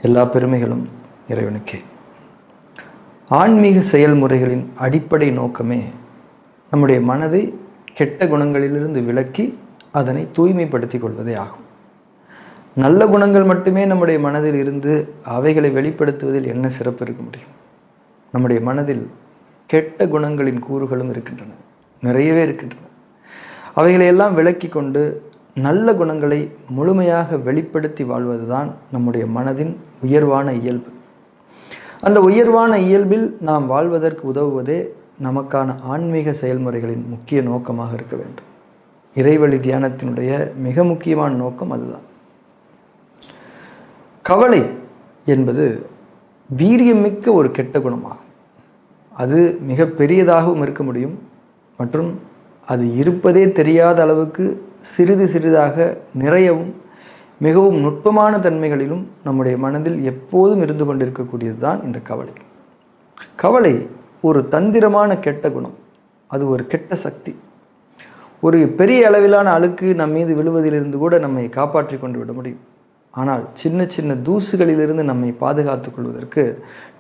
எல்லா பெருமைகளும் இறைவனுக்கே. ஆன்மீக செயல்முறைகளின் அடிப்படை நோக்கமே நம்முடைய மனதை கெட்ட குணங்களிலிருந்து விலக்கி அதனை தூய்மைப்படுத்தி கொள்வதே ஆகும். நல்ல குணங்கள் மட்டுமே நம்முடைய மனதில் இருந்து அவைகளை வெளிப்படுத்துவதில் என்ன சிறப்பு இருக்க முடியும்? நம்முடைய மனதில் கெட்ட குணங்களின் கூறுகளும் இருக்கின்றன, நிறையவே இருக்கின்றன. அவைகளை எல்லாம் விலக்கி கொண்டு நல்ல குணங்களை முழுமையாக வெளிப்படுத்தி வாழ்வதுதான் நம்முடைய மனதின் உயர்வான இயல்பு. அந்த உயர்வான இயல்பில் நாம் வாழ்வதற்கு உதவுவதே நமக்கான ஆன்மீக செயல்முறைகளின் முக்கிய நோக்கமாக இருக்க வேண்டும். இறைவழி தியானத்தினுடைய மிக முக்கியமான நோக்கம் அதுதான். கவலை என்பது வீரியமிக்க ஒரு கெட்ட குணமாகும். அது மிக பெரியதாகவும் இருக்க முடியும், மற்றும் அது இருப்பதே தெரியாத அளவுக்கு சிறிது சிறிதாக நிறையவும் மிகவும் நுட்பமான தன்மைகளிலும் நம்முடைய மனதில் எப்போதும் இருந்து கொண்டிருக்கக்கூடியது தான் இந்த கவலை. கவலை ஒரு தந்திரமான கெட்ட குணம், அது ஒரு கெட்ட சக்தி. ஒரு பெரிய அளவிலான அழுக்கு நம் மீது விழுவதிலிருந்து கூட நம்மை காப்பாற்றி கொண்டு விட முடியும். ஆனால் சின்ன சின்ன தூசுகளிலிருந்து நம்மை பாதுகாத்து கொள்வதற்கு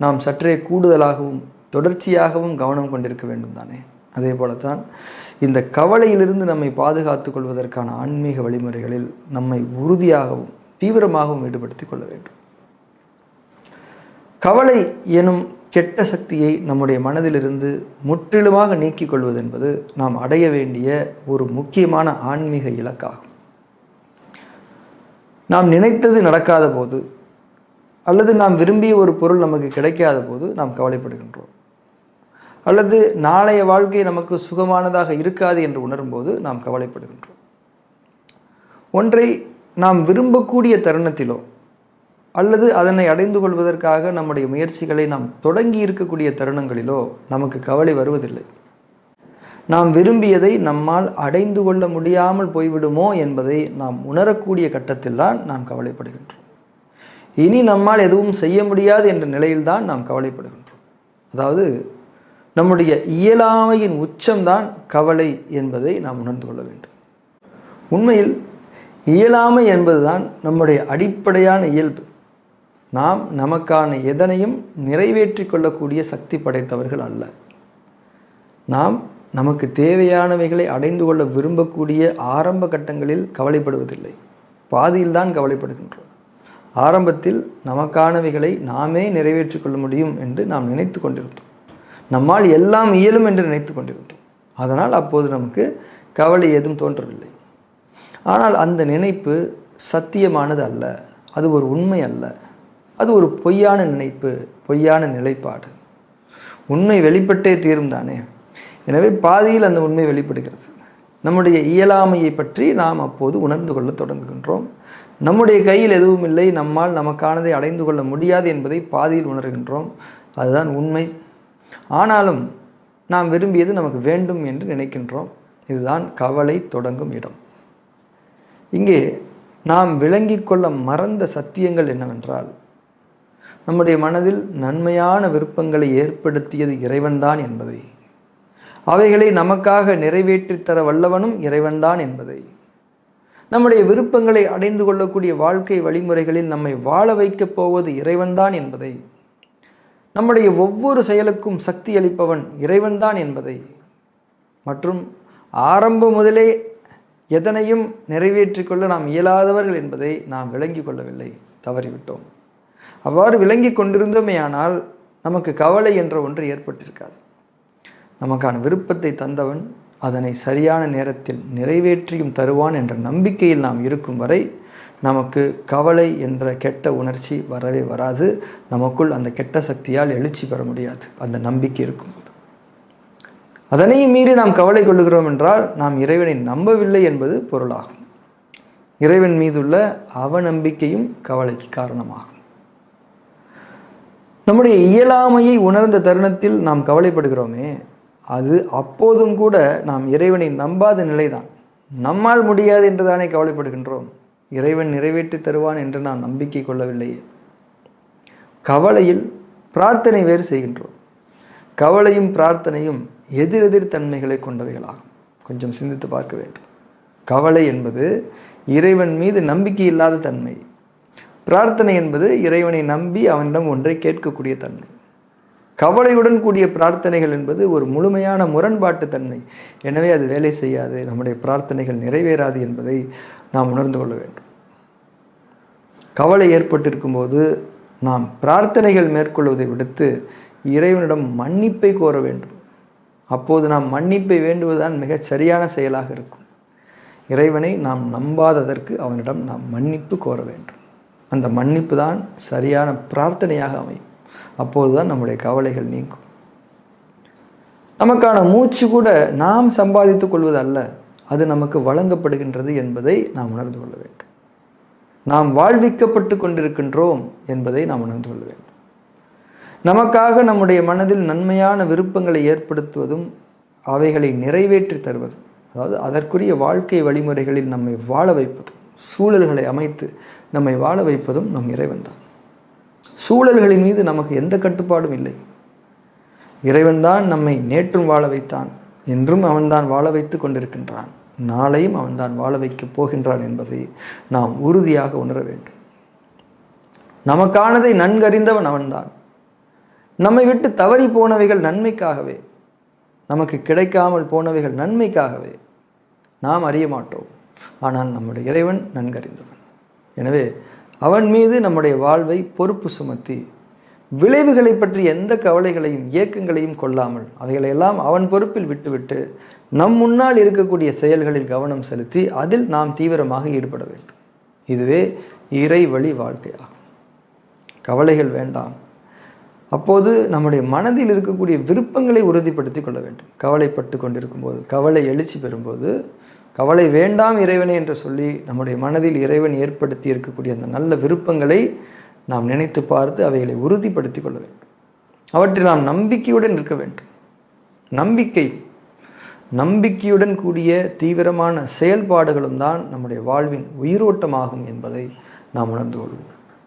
நாம் சற்றே கூடுதலாகவும் தொடர்ச்சியாகவும் கவனம் கொண்டிருக்க வேண்டும் தானே? அதே போலத்தான் இந்த கவலையிலிருந்து நம்மை பாதுகாத்து கொள்வதற்கான ஆன்மீக வழிமுறைகளில் நம்மை உறுதியாகவும் தீவிரமாகவும் ஈடுபடுத்தி கொள்ள வேண்டும். கவலை எனும் கெட்ட சக்தியை நம்முடைய மனதிலிருந்து முற்றிலுமாக நீக்கிக் கொள்வது என்பது நாம் அடைய வேண்டிய ஒரு முக்கியமான ஆன்மீக இலக்காகும். நாம் நினைத்தது நடக்காத போது, அல்லது நாம் விரும்பிய ஒரு பொருள் நமக்கு கிடைக்காத போது நாம் கவலைப்படுகின்றோம். அல்லது நாளைய வாழ்க்கை நமக்கு சுகமானதாக இருக்காது என்று உணரும்போது நாம் கவலைப்படுகின்றோம். ஒன்றை நாம் விரும்பக்கூடிய தருணத்திலோ அல்லது அதனை அடைந்து கொள்வதற்காக நம்முடைய முயற்சிகளை நாம் தொடங்கி இருக்கக்கூடிய தருணங்களிலோ நமக்கு கவலை வருவதில்லை. நாம் விரும்பியதை நம்மால் அடைந்து கொள்ள முடியாமல் போய்விடுமோ என்பதை நாம் உணரக்கூடிய கட்டத்தில் தான் நாம் கவலைப்படுகின்றோம். இனி நம்மால் எதுவும் செய்ய முடியாது என்ற நிலையில்தான் நாம் கவலைப்படுகின்றோம். அதாவது நம்முடைய இயலாமையின் உச்சம்தான் கவலை என்பதை நாம் உணர்ந்து கொள்ள வேண்டும். உண்மையில் இயலாமை என்பதுதான் நம்முடைய அடிப்படையான இயல்பு. நாம் நமக்கான எதனையும் நிறைவேற்றி கொள்ளக்கூடிய சக்தி படைத்தவர்கள் அல்ல. நாம் நமக்கு தேவையானவைகளை அடைந்து கொள்ள விரும்பக்கூடிய ஆரம்ப கட்டங்களில் கவலைப்படுவதில்லை, பாதியில்தான் கவலைப்படுகின்றோம். ஆரம்பத்தில் நமக்கானவைகளை நாமே நிறைவேற்றி கொள்ள முடியும் என்று நாம் நினைத்து கொண்டிருந்தோம். நம்மால் எல்லாம் இயலும் என்று நினைத்து கொண்டிருந்தோம். அதனால் அப்போது நமக்கு கவலை ஏதும் தோன்றவில்லை. ஆனால் அந்த நினைப்பு சத்தியமானது அல்ல, அது ஒரு உண்மை அல்ல, அது ஒரு பொய்யான நினைப்பு, பொய்யான நிலைப்பாடு. உண்மை வெளிப்பட்டே தீரும் தானே. எனவே பாதியில் அந்த உண்மை வெளிப்படுகிறது. நம்முடைய இயலாமையை பற்றி நாம் அப்போது உணர்ந்து கொள்ள தொடங்குகின்றோம். நம்முடைய கையில் எதுவும் இல்லை, நம்மால் நமக்கானதை அடைந்து கொள்ள முடியாது என்பதை பாதியில் உணர்கின்றோம். அதுதான் உண்மை. ஆனாலும் நாம் விரும்பியது நமக்கு வேண்டும் என்று நினைக்கின்றோம். இதுதான் கவலை தொடங்கும் இடம். இங்கே நாம் விளங்கி கொள்ள மறந்த சத்தியங்கள் என்னவென்றால், நம்முடைய மனதில் நன்மையான விருப்பங்களை ஏற்படுத்தியது இறைவன்தான் என்பதை, அவைகளை நமக்காக நிறைவேற்றித்தர வல்லவனும் இறைவன்தான் என்பதை, நம்முடைய விருப்பங்களை அடைந்து கொள்ளக்கூடிய வாழ்க்கை வழிமுறைகளில் நம்மை வாழ வைக்கப் போவது இறைவன்தான் என்பதை, நம்முடைய ஒவ்வொரு செயலுக்கும் சக்தி அளிப்பவன் இறைவன்தான் என்பதை, மற்றும் ஆரம்பம் முதலே எதனையும் நிறைவேற்றிக் கொள்ள நாம் இயலாதவர்கள் என்பதை நாம் விளங்கி கொள்ளவில்லை, தவறிவிட்டோம். அவ்வாறு விளங்கி கொண்டிருந்தோமேயானால் நமக்கு கவலை என்ற ஒன்று ஏற்பட்டிருக்காது. நமக்கான விருப்பத்தை தந்தவன் அதனை சரியான நேரத்தில் நிறைவேற்றியும் தருவான் என்ற நம்பிக்கையில் நாம் இருக்கும் வரை நமக்கு கவலை என்ற கெட்ட உணர்ச்சி வரவே வராது. நமக்குள் அந்த கெட்ட சக்தியால் எழுச்சி பெற முடியாது, அந்த நம்பிக்கை இருக்கும்போது. அதனையும் மீறி நாம் கவலை கொள்ளுகிறோம் என்றால் நாம் இறைவனை நம்பவில்லை என்பது பொருளாகும். இறைவன் மீதுள்ள அவநம்பிக்கையும் கவலைக்கு காரணமாகும். நம்முடைய இயலாமையை உணர்ந்த தருணத்தில் நாம் கவலைப்படுகிறோமே, அது அப்போதும் கூட நாம் இறைவனை நம்பாத நிலைதான். நம்மால் முடியாது என்று தானே கவலைப்படுகின்றோம். இறைவன் நிறைவேற்றி தருவான் என்று நாம் நம்பிக்கை கொள்ளவில்லையே. கவலையில் பிரார்த்தனை வேறு செய்கின்றோம். கவலையும் பிரார்த்தனையும் எதிரெதிர் தன்மைகளை கொண்டவைகளாகும். கொஞ்சம் சிந்தித்து பார்க்க வேண்டும். கவலை என்பது இறைவன் மீது நம்பிக்கை இல்லாத தன்மை. பிரார்த்தனை என்பது இறைவனை நம்பி அவனிடம் ஒன்றை கேட்கக்கூடிய தன்மை. கவலையுடன் கூடிய பிரார்த்தனைகள் என்பது ஒரு முழுமையான முரண்பாட்டு தன்மை. எனவே அது வேலை செய்யாது, நம்முடைய பிரார்த்தனைகள் நிறைவேறாது என்பதை நாம் உணர்ந்து கொள்ள வேண்டும். கவலை ஏற்பட்டிருக்கும் போது நாம் பிரார்த்தனைகள் மேற்கொள்வதை விடுத்து இறைவனிடம் மன்னிப்பை கோர வேண்டும். அப்போது நாம் மன்னிப்பை வேண்டுவதுதான் மிகச் சரியான செயலாக இருக்கும். இறைவனை நாம் நம்பாததற்கு அவனிடம் நாம் மன்னிப்பு கோர வேண்டும். அந்த மன்னிப்பு தான் சரியான பிரார்த்தனையாக அமையும். அப்போதுதான் நம்முடைய கவலைகள் நீங்கும். நமக்கான மூச்சு கூட நாம் சம்பாதித்துக் கொள்வது அல்ல, அது நமக்கு வழங்கப்படுகின்றது என்பதை நாம் உணர்ந்து கொள்ள வேண்டும். நாம் வாழ்விக்கப்பட்டு கொண்டிருக்கின்றோம் என்பதை நாம் உணர்ந்து கொள்ள வேண்டும். நமக்காக நம்முடைய மனதில் நன்மையான விருப்பங்களை ஏற்படுத்துவதும் அவைகளை நிறைவேற்றி தருவதும், அதாவது அதற்குரிய வாழ்க்கை வழிமுறைகளில் நம்மை வாழ வைப்பதும், சூழல்களை அமைத்து நம்மை வாழ வைப்பதும் நம் இறைவன்தான். சூழல்களின் மீது நமக்கு எந்த கட்டுப்பாடும் இல்லை. இறைவன்தான் நம்மை நேற்றும் வாழ வைத்தான், என்றும் அவன்தான் வாழ வைத்து கொண்டிருக்கின்றான், நாளையும் அவன்தான் வாழ வைக்கப் போகின்றான் என்பதை நாம் உறுதியாக உணர வேண்டும். நமக்கானதை நன்கறிந்தவன் அவன்தான். நம்மை விட்டு தவறி போனவைகள் நன்மைக்காகவே, நமக்கு கிடைக்காமல் போனவைகள் நன்மைக்காகவே. நாம் அறிய மாட்டோம், ஆனால் நம்முடைய இறைவன் நன்கறிந்தவன். எனவே அவன் மீது நம்முடைய வாழ்வை பொறுப்பு சுமத்தி விளைவுகளை பற்றி எந்த கவலைகளையும் இயக்கங்களையும் கொள்ளாமல் அவைகளையெல்லாம் அவன் பொறுப்பில் விட்டுவிட்டு நம் முன்னால் இருக்கக்கூடிய செயல்களில் கவனம் செலுத்தி அதில் நாம் தீவிரமாக ஈடுபட வேண்டும். இதுவே இறை வழி வாழ்க்கையாகும். கவலைகள் வேண்டாம். அப்போது நம்முடைய மனதில் இருக்கக்கூடிய விருப்பங்களை உறுதிப்படுத்தி கொள்ள வேண்டும். கவலைப்பட்டு கொண்டிருக்கும் போது, கவலை எழுச்சி பெறும்போது, கவலை வேண்டாம் இறைவனே என்று சொல்லி நம்முடைய மனதில் இறைவன் ஏற்படுத்தி இருக்கக்கூடிய அந்த நல்ல விருப்பங்களை நாம் நினைத்து பார்த்து அவைகளை உறுதிப்படுத்தி கொள்ள வேண்டும். அவற்றில் நாம் நம்பிக்கையுடன் இருக்க வேண்டும். நம்பிக்கையுடன் கூடிய தீவிரமான செயல்பாடுகளும் தான் நம்முடைய வாழ்வின் உயிரோட்டமாகும் என்பதை நாம் உணர்ந்து கொள்வோம்.